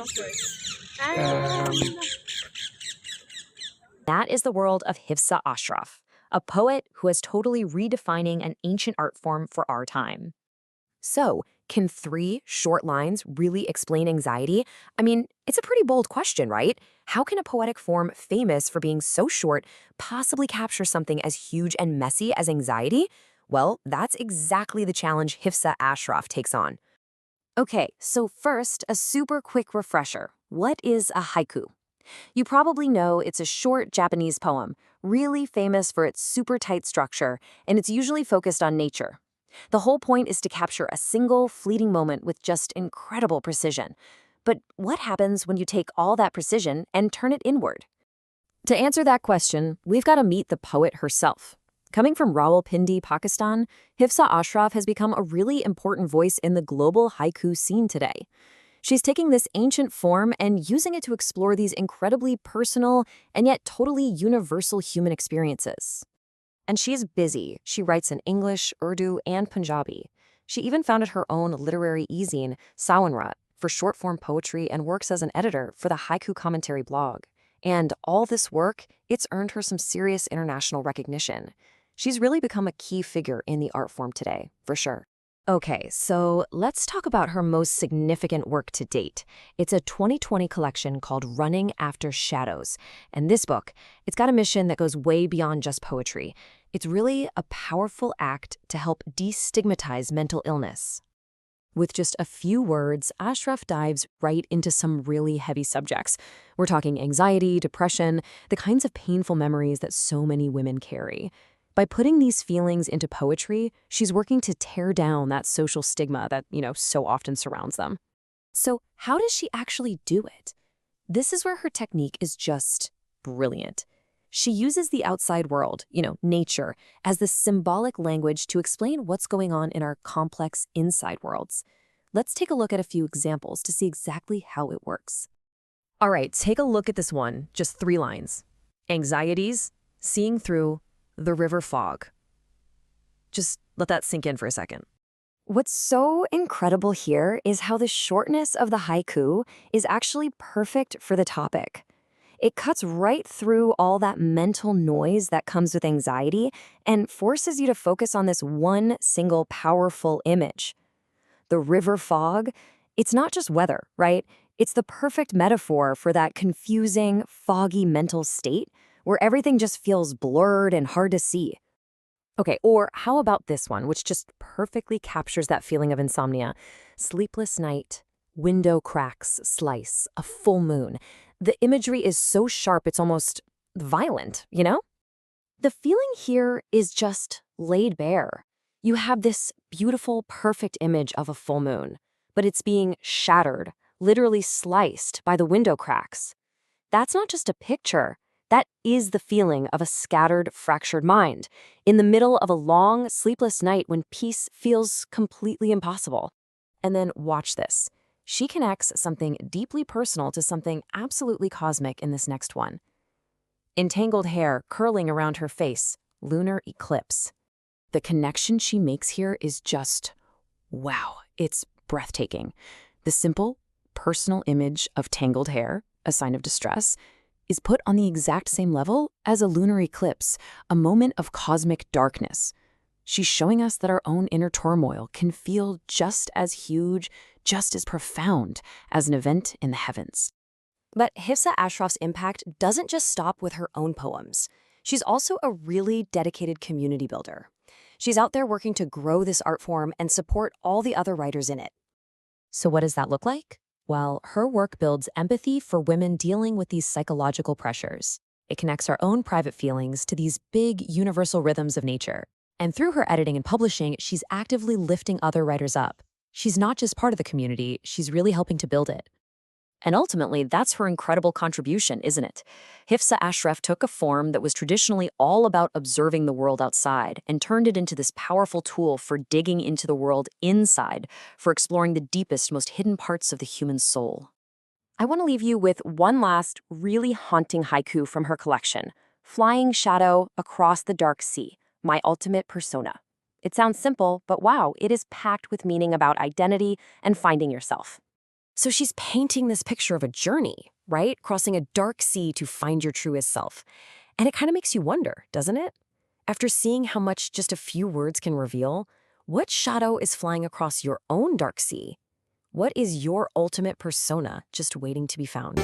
of course. Um, That is the world of Hifsa Ashraf, a poet who is totally redefining an ancient art form for our time. So, can 3 short lines really explain anxiety? I mean, it's a pretty bold question, right? How can a poetic form famous for being so short possibly capture something as huge and messy as anxiety? Well, that's exactly the challenge Hifsa Ashraf takes on. Okay, so first, a super quick refresher. What is a haiku? You probably know it's a short Japanese poem, really famous for its super tight structure, and it's usually focused on nature. The whole point is to capture a single, fleeting moment with just incredible precision. But what happens when you take all that precision and turn it inward? To answer that question, we've got to meet the poet herself. Coming from Rawalpindi, Pakistan, Hifsa Ashraf has become a really important voice in the global haiku scene today. She's taking this ancient form and using it to explore these incredibly personal and yet totally universal human experiences. And she's busy. She writes in English, Urdu, and Punjabi. She even founded her own literary e-zine, Sawanrat, for short-form poetry and works as an editor for the Haiku Commentary blog. And all this work, it's earned her some serious international recognition. She's really become a key figure in the art form today, for sure. Okay, so let's talk about her most significant work to date. It's a 2020 collection called Running After Shadows. And this book, it's got a mission that goes way beyond just poetry. It's really a powerful act to help destigmatize mental illness. With just a few words, Ashraf dives right into some really heavy subjects. We're talking anxiety, depression, the kinds of painful memories that so many women carry. By putting these feelings into poetry, she's working to tear down that social stigma that, so often surrounds them. So, how does she actually do it? This is where her technique is just brilliant. She uses the outside world, nature, as the symbolic language to explain what's going on in our complex inside worlds. Let's take a look at a few examples to see exactly how it works. All right, take a look at this one, just 3 lines. Anxieties, seeing through, the river fog. Just let that sink in for a second. What's so incredible here is how the shortness of the haiku is actually perfect for the topic. It cuts right through all that mental noise that comes with anxiety and forces you to focus on this one single powerful image. The river fog, it's not just weather, right? It's the perfect metaphor for that confusing, foggy mental state where everything just feels blurred and hard to see. Okay, or how about this one, which just perfectly captures that feeling of insomnia? Sleepless night, window cracks slice, a full moon. The imagery is so sharp, it's almost violent, The feeling here is just laid bare. You have this beautiful, perfect image of a full moon, but it's being shattered, literally sliced by the window cracks. That's not just a picture. That is the feeling of a scattered, fractured mind, in the middle of a long, sleepless night when peace feels completely impossible. And then watch this. She connects something deeply personal to something absolutely cosmic in this next one. Entangled hair curling around her face, lunar eclipse. The connection she makes here is just, wow, it's breathtaking. The simple, personal image of tangled hair, a sign of distress, is put on the exact same level as a lunar eclipse, a moment of cosmic darkness. She's showing us that our own inner turmoil can feel just as huge, just as profound as an event in the heavens. But Hifsa Ashraf's impact doesn't just stop with her own poems. She's also a really dedicated community builder. She's out there working to grow this art form and support all the other writers in it. So what does that look like? Well, her work builds empathy for women dealing with these psychological pressures. It connects our own private feelings to these big universal rhythms of nature. And through her editing and publishing, she's actively lifting other writers up. She's not just part of the community, she's really helping to build it. And ultimately, that's her incredible contribution, isn't it? Hifsa Ashraf took a form that was traditionally all about observing the world outside and turned it into this powerful tool for digging into the world inside, for exploring the deepest, most hidden parts of the human soul. I want to leave you with one last, really haunting haiku from her collection, Flying Shadow Across the Dark Sea, My Ultimate Persona. It sounds simple, but wow, it is packed with meaning about identity and finding yourself. So she's painting this picture of a journey, right? Crossing a dark sea to find your truest self. And it kind of makes you wonder, doesn't it? After seeing how much just a few words can reveal, what shadow is flying across your own dark sea? What is your ultimate persona just waiting to be found?